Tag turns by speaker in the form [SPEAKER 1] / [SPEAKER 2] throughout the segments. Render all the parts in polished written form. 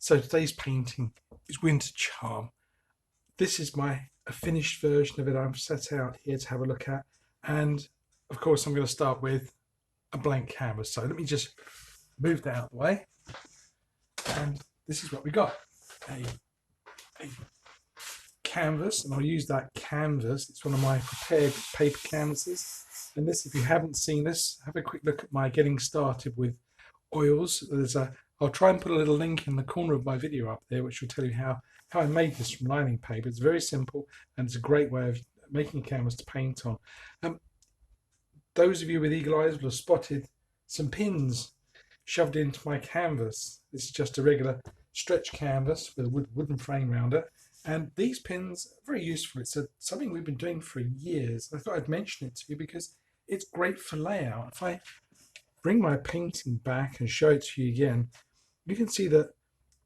[SPEAKER 1] So today's painting is Winter Charm. This is a finished version of it I've set out here to have a look at. And of course, I'm going to start with a blank canvas. So let me just move that out of the way. And this is what we got. A canvas, and I'll use that canvas. It's one of my prepared paper canvases. And this, if you haven't seen this, have a quick look at my getting started with oils. I'll try and put a little link in the corner of my video up there, which will tell you how I made this from lining paper. It's very simple, and it's a great way of making a canvas to paint on. Those of you with eagle eyes will have spotted some pins shoved into my canvas. This is just a regular stretch canvas with a wooden frame around it. And these pins are very useful. It's something we've been doing for years. I thought I'd mention it to you because it's great for layout. If I bring my painting back and show it to you again, you can see that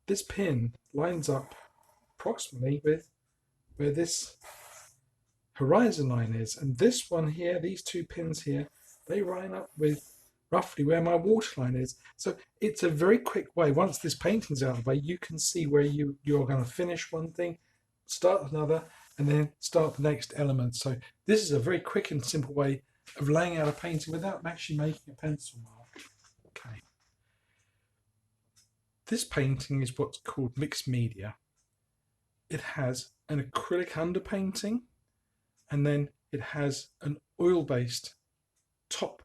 [SPEAKER 1] this pin lines up approximately with where this horizon line is. And this one here, these two pins here, they line up with roughly where my waterline is. So it's a very quick way. Once this painting's out of the way, you can see where you're going to finish one thing, start another, and then start the next element. So this is a very quick and simple way of laying out a painting without actually making a pencil mark. Okay. This painting is what's called mixed media. It has an acrylic underpainting, and then it has an oil-based top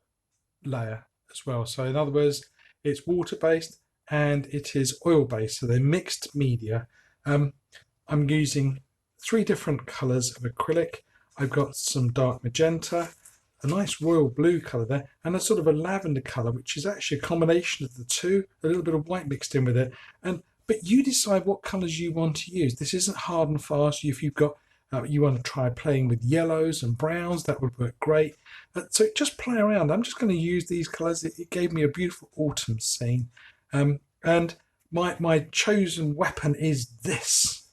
[SPEAKER 1] layer as well. So in other words, it's water-based and it is oil-based. So they're mixed media. I'm using 3 different colours of acrylic. I've got some dark magenta, a nice royal blue colour there, and a sort of a lavender colour, which is actually a combination of the two, a little bit of white mixed in with it. But you decide what colours you want to use. This isn't hard and fast. If you've got you want to try playing with yellows and browns, that would work great. So just play around. I'm just going to use these colours. It gave me a beautiful autumn scene. And my chosen weapon is this.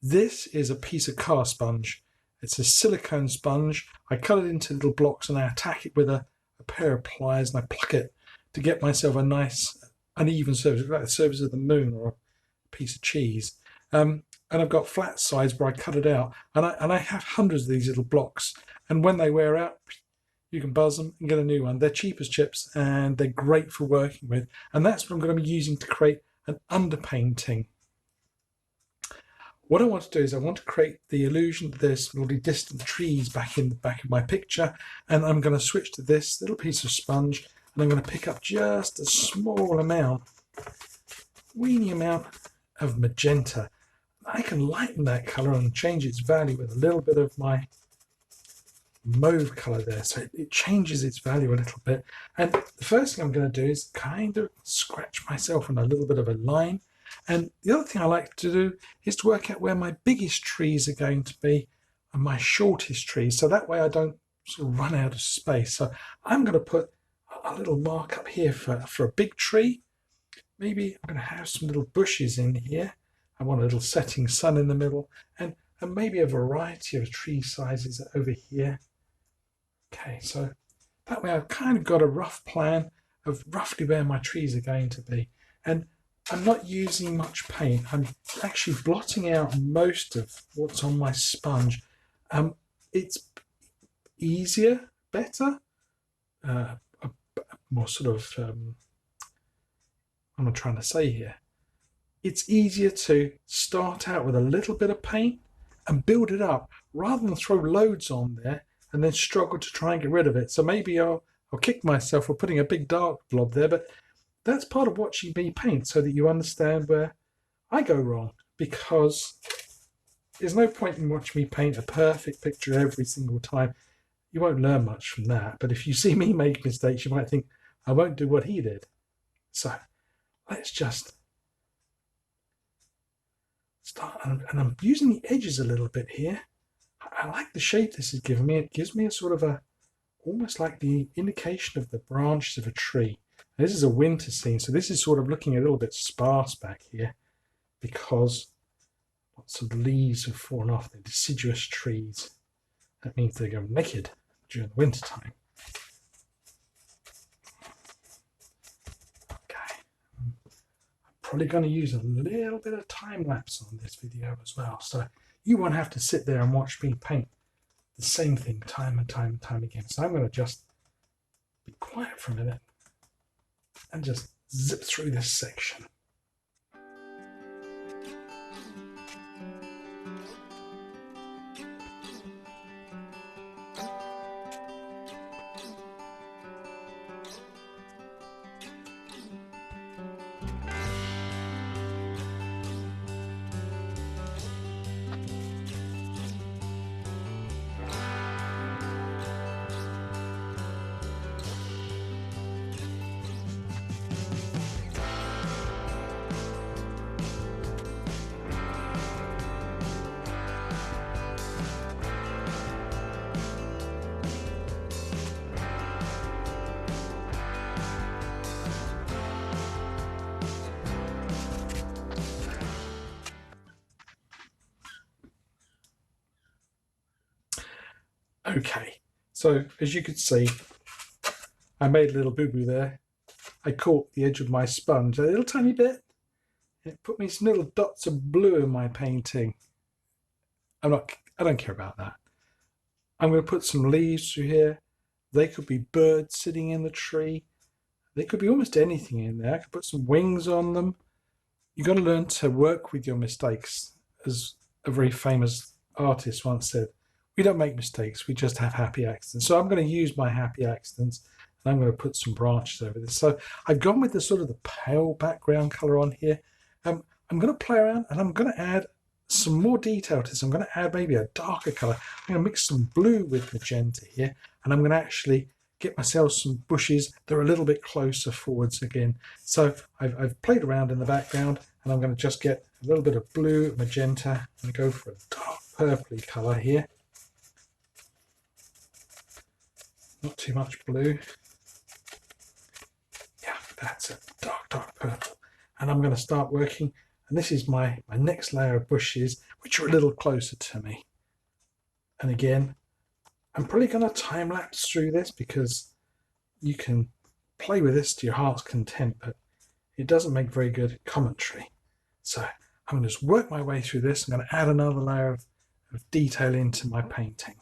[SPEAKER 1] This is a piece of car sponge. It's a silicone sponge. I cut it into little blocks and I attack it with a pair of pliers and I pluck it to get myself a nice uneven surface, like the surface of the moon or a piece of cheese. And I've got flat sides where I cut it out, and I have hundreds of these little blocks, and when they wear out, you can buzz them and get a new one. They're cheap as chips and they're great for working with, and that's what I'm going to be using to create an underpainting. What I want to do is I want to create the illusion that there's really distant trees back in the back of my picture, and I'm going to switch to this little piece of sponge, and I'm going to pick up just a small amount, weeny amount of magenta. I can lighten that colour and change its value with a little bit of my mauve colour there, so it changes its value a little bit. And the first thing I'm going to do is kind of scratch myself on a little bit of a line. And the other thing I like to do is to work out where my biggest trees are going to be and my shortest trees, so that way I don't sort of run out of space. So I'm going to put a little mark up here for a big tree. Maybe I'm going to have some little bushes in here. I want a little setting sun in the middle, and maybe a variety of tree sizes over here. Okay, so that way I've kind of got a rough plan of roughly where my trees are going to be. And I'm not using much paint. I'm actually blotting out most of what's on my sponge. It's easier, better, more sort of, what am I trying to say here? It's easier to start out with a little bit of paint and build it up rather than throw loads on there and then struggle to try and get rid of it. So maybe I'll kick myself for putting a big dark blob there, but that's part of watching me paint so that you understand where I go wrong, because there's no point in watching me paint a perfect picture every single time. You won't learn much from that. But if you see me make mistakes, you might think, I won't do what he did. So let's just start, and I'm using the edges a little bit here. I like the shape this is giving me. It gives me a sort of almost like the indication of the branches of a tree. Now, this is a winter scene, so this is sort of looking a little bit sparse back here because lots of leaves have fallen off. They're deciduous trees. That means they go naked during the winter time. Okay. probably going to use a little bit of time lapse on this video as well. So you won't have to sit there and watch me paint the same thing time and time and time again. So I'm going to just be quiet for a minute and just zip through this section. Okay, so as you could see, I made a little boo-boo there. I caught the edge of my sponge a little tiny bit. It put me some little dots of blue in my painting. I don't care about that. I'm going to put some leaves through here. They could be birds sitting in the tree. They could be almost anything in there. I could put some wings on them. You've got to learn to work with your mistakes. As a very famous artist once said, we don't make mistakes, we just have happy accidents. So I'm going to use my happy accidents and I'm going to put some branches over this. So I've gone with the sort of the pale background color on here. I'm going to play around and I'm going to add some more detail to this. I'm going to add maybe a darker color. I'm going to mix some blue with magenta here, and I'm going to actually get myself some bushes that are a little bit closer forwards again. So I've played around in the background, and I'm going to just get a little bit of blue, magenta, and go for a dark purpley color here. Not too much blue. Yeah, that's a dark purple. And I'm going to start working. And this is my next layer of bushes, which are a little closer to me. And again, I'm probably going to time lapse through this because you can play with this to your heart's content, but it doesn't make very good commentary. So I'm going to just work my way through this. I'm going to add another layer of detail into my painting.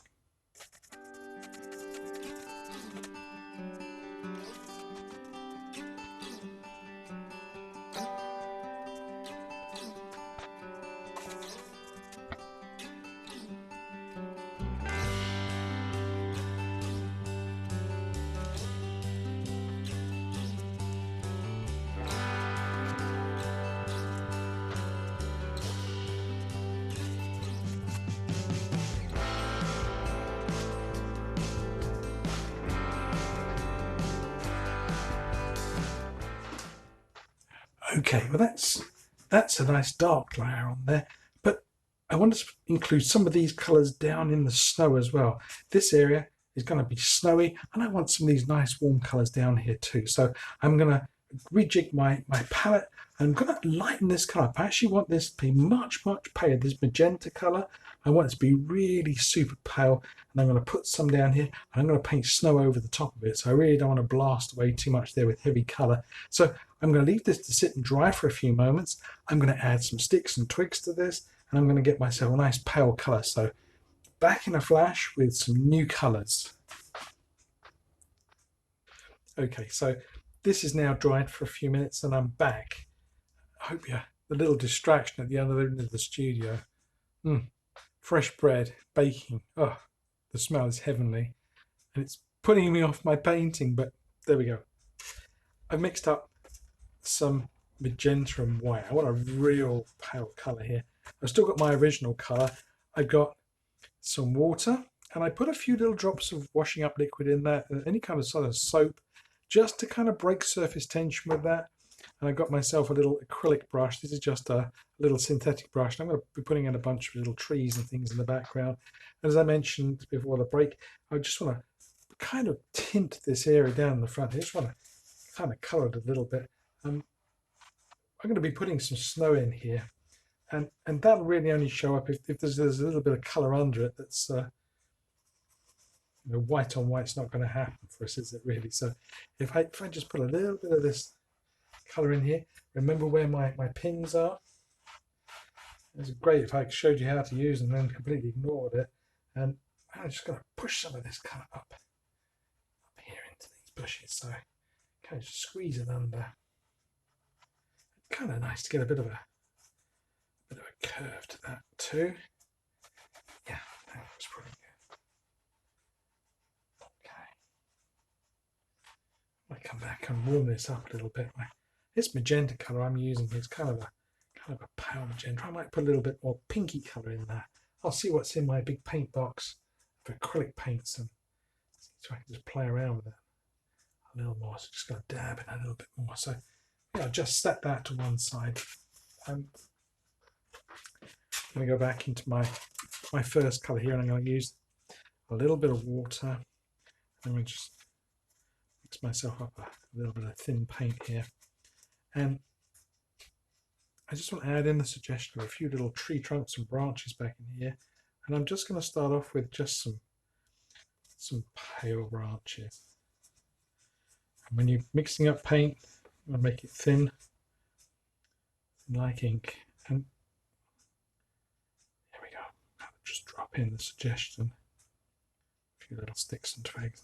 [SPEAKER 1] Okay, well that's a nice dark layer on there, but I want to include some of these colours down in the snow as well. This area is going to be snowy, and I want some of these nice warm colours down here too. So I'm going to rejig my palette. I'm going to lighten this colour. I actually want this to be much paler. This magenta colour, I want it to be really super pale, and I'm going to put some down here. I'm going to paint snow over the top of it, so I really don't want to blast away too much there with heavy colour. So I'm going to leave this to sit and dry for a few moments. I'm going to add some sticks and twigs to this, and I'm going to get myself a nice pale colour. So back in a flash with some new colours. Okay, so this is now dried for a few minutes and I'm back. I hope you're the little distraction at the other end of the studio. Fresh bread, baking. Oh, the smell is heavenly. And it's putting me off my painting, but there we go. I've mixed up some magenta and white. I want a real pale colour here. I've still got my original colour. I've got some water, and I put a few little drops of washing up liquid in there, any kind of sort of soap, just to kind of break surface tension with that. And I got myself a little acrylic brush. This is just a little synthetic brush. And I'm going to be putting in a bunch of little trees and things in the background. And as I mentioned before the break, I just want to kind of tint this area down in the front. I just want to kind of colour it a little bit. I'm going to be putting some snow in here. And that'll really only show up if there's a little bit of colour under it that's white on white's not going to happen for us, is it really? So if I just put a little bit of this colour in here. Remember where my pins are. It's great if I showed you how to use them and then completely ignored it. And I'm just going to push some of this colour up here into these bushes. So kind of just squeeze it under. Kind of nice to get a bit of a curve to that too. Yeah, that looks pretty good. Okay. I come back and warm this up a little bit. This magenta colour I'm using is kind of a pale magenta. I might put a little bit more pinky colour in that. I'll see what's in my big paint box of acrylic paints and see if I can just play around with it a little more. So just going to dab in a little bit more. So yeah, I'll just set that to one side. I'm going to go back into my first colour here, and I'm going to use a little bit of water. I'm going to just mix myself up a little bit of thin paint here, and I just want to add in the suggestion of a few little tree trunks and branches back in here. And I'm just going to start off with just some pale branches. And when you're mixing up paint, you want to make it thin like ink. And there we go. I'll just drop in the suggestion. A few little sticks and twigs.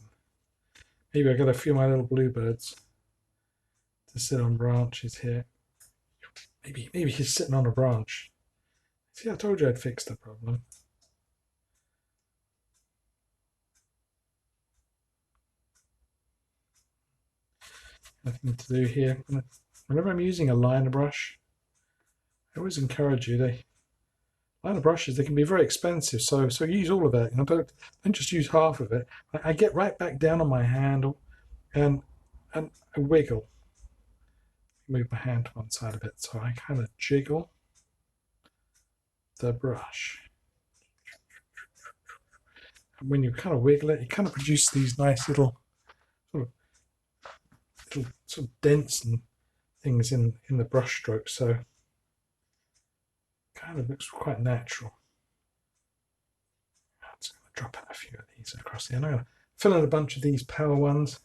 [SPEAKER 1] Maybe I've got a few of my little bluebirds to sit on branches here. Maybe he's sitting on a branch. See, I told you I'd fix the problem. Nothing to do here. Whenever I'm using a liner brush, I always encourage you to liner brushes. They can be very expensive, so use all of it. You know, don't just use half of it. I get right back down on my handle, and I wiggle. Move my hand to one side of it, so I kind of jiggle the brush. And when you kind of wiggle it, you kind of produce these nice little sort of dents and things in the brush stroke, so kind of looks quite natural. I'm just going to drop in a few of these across here, and I'm going to fill in a bunch of these pale ones,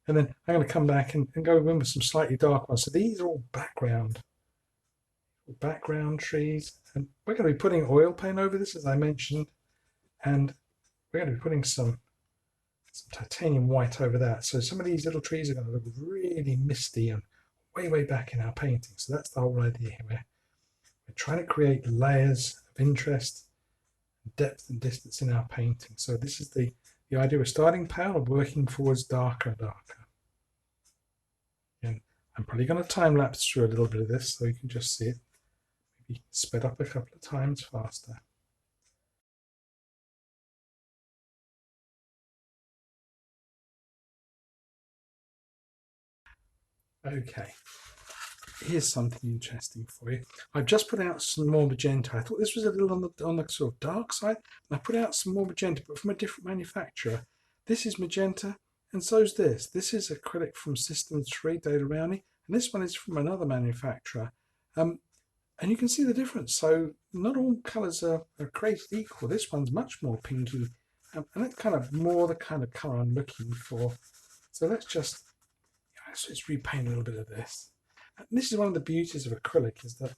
[SPEAKER 1] and then I'm going to come back and go in with some slightly dark ones. So these are all background trees, and we're going to be putting oil paint over this, as I mentioned, and we're going to be putting some titanium white over that. So some of these little trees are going to look really misty and way back in our painting. So that's the whole idea here. We're trying to create layers of interest, depth and distance in our painting. So this is the idea. We're starting pale and working forwards darker and darker. And I'm probably going to time lapse through a little bit of this so you can just see it. Maybe sped up a couple of times faster. Okay, here's something interesting for you. I've just put out some more magenta. I thought this was a little on the sort of dark side, and I put out some more magenta, but from a different manufacturer. This is magenta, and so's this. This is acrylic from System 3, Data Rowney, and this one is from another manufacturer. And you can see the difference. So not all colours are created equal. This one's much more pinky, and that's kind of more the kind of colour I'm looking for. So let's just repaint a little bit of this. And this is one of the beauties of acrylic, is that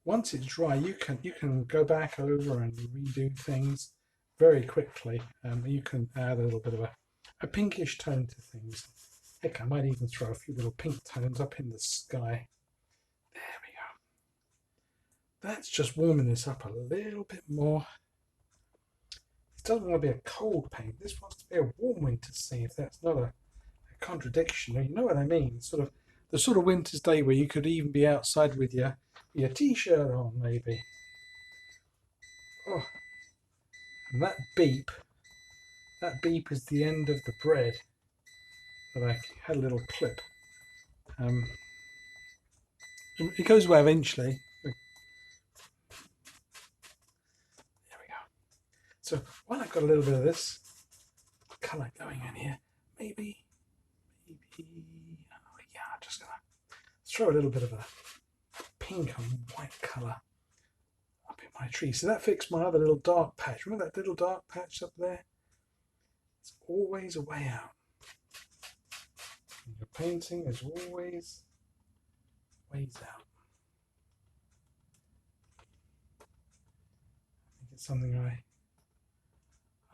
[SPEAKER 1] once it's dry, you can go back over and redo things very quickly. You can add a little bit of a pinkish tone to things. Heck, I might even throw a few little pink tones up in the sky. There we go. That's just warming this up a little bit more. It doesn't want to be a cold paint. This wants to be a warm winter scene, if that's not a contradiction. You know what I mean? The sort of winter's day where you could even be outside with your t-shirt on, maybe. Oh, and that beep is the end of the bread that I had a little clip. It goes away eventually. There we go. So while I've got a little bit of this colour going in here, maybe I'm just gonna throw a little bit of a pink and white colour up in my tree. So that fixed my other little dark patch. Remember that little dark patch up there? It's always a way out. And your painting is always ways out. I think it's something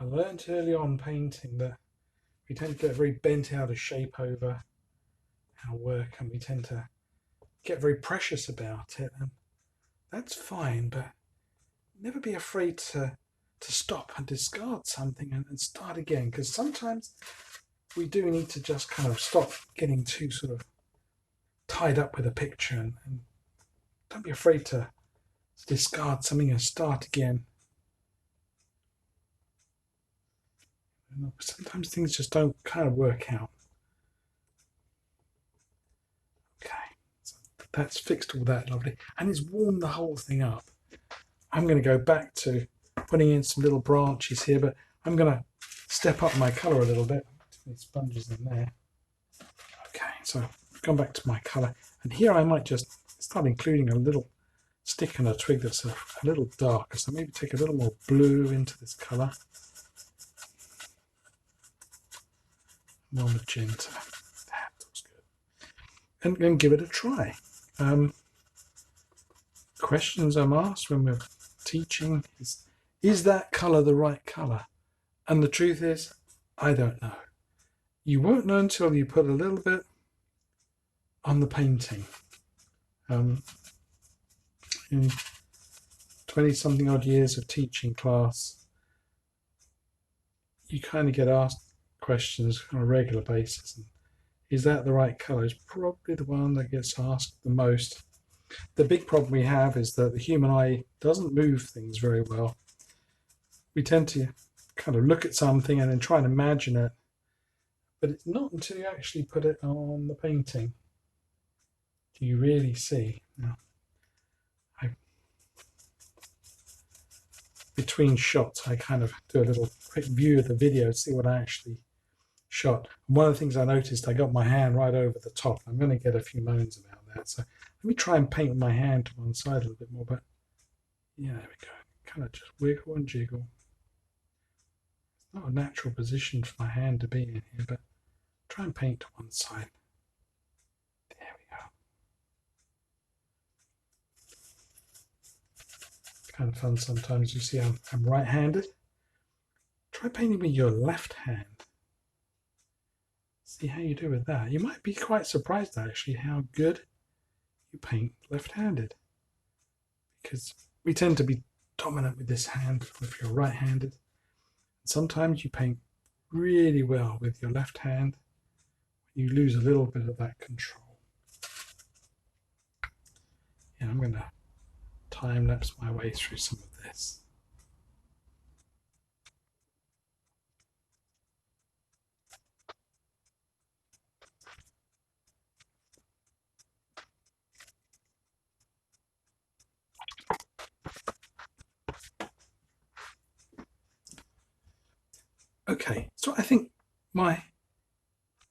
[SPEAKER 1] I learned early on painting, that we tend to get very bent out of shape over our work, and we tend to get very precious about it, and that's fine, but never be afraid to stop and discard something and start again, because sometimes we do need to just kind of stop getting too sort of tied up with a picture, and don't be afraid to discard something and start again. Sometimes things just don't kind of work out. Okay, so that's fixed all that lovely, and it's warmed the whole thing up. I'm going to go back to putting in some little branches here, but I'm going to step up my colour a little bit. Too many sponges in there. Okay, so I've gone back to my colour, and here I might just start including a little stick and a twig that's a little darker, so maybe take a little more blue into this colour, more magenta. That looks good. And give it a try. Questions I'm asked when we're teaching is that colour the right colour? And the truth is, I don't know. You won't know until you put a little bit on the painting. In 20-something odd years of teaching class, you kind of get asked questions on a regular basis. And is that the right colour? It's probably the one that gets asked the most. The big problem we have is that the human eye doesn't move things very well. We tend to kind of look at something and then try and imagine it, but it's not until you actually put it on the painting do you really see. Now, between shots, I kind of do a little quick view of the video to see what I actually shot. And one of the things I noticed, I got my hand right over the top. I'm going to get a few moans about that. So let me try and paint with my hand to one side a little bit more. But yeah, there we go. Kind of just wiggle and jiggle. It's not a natural position for my hand to be in here, but try and paint to one side. There we go. It's kind of fun sometimes. You see I'm right-handed. Try painting with your left hand. See how you do with that. You might be quite surprised actually how good you paint left-handed, because we tend to be dominant with this hand if you're right-handed. Sometimes you paint really well with your left hand. You lose a little bit of that control. Yeah, I'm going to time-lapse my way through some of this. Okay, so I think my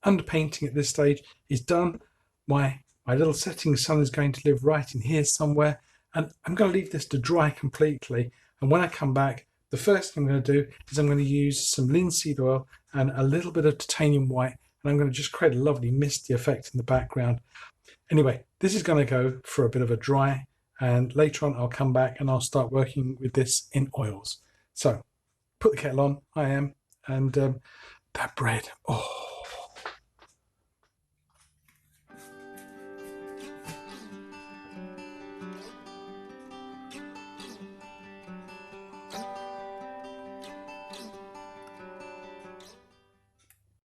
[SPEAKER 1] underpainting at this stage is done. My little setting sun is going to live right in here somewhere, and I'm going to leave this to dry completely. And when I come back, the first thing I'm going to do is I'm going to use some linseed oil and a little bit of titanium white, and I'm going to just create a lovely misty effect in the background. Anyway, this is going to go for a bit of a dry, and later on I'll come back and I'll start working with this in oils. So put the kettle on, and that bread, oh.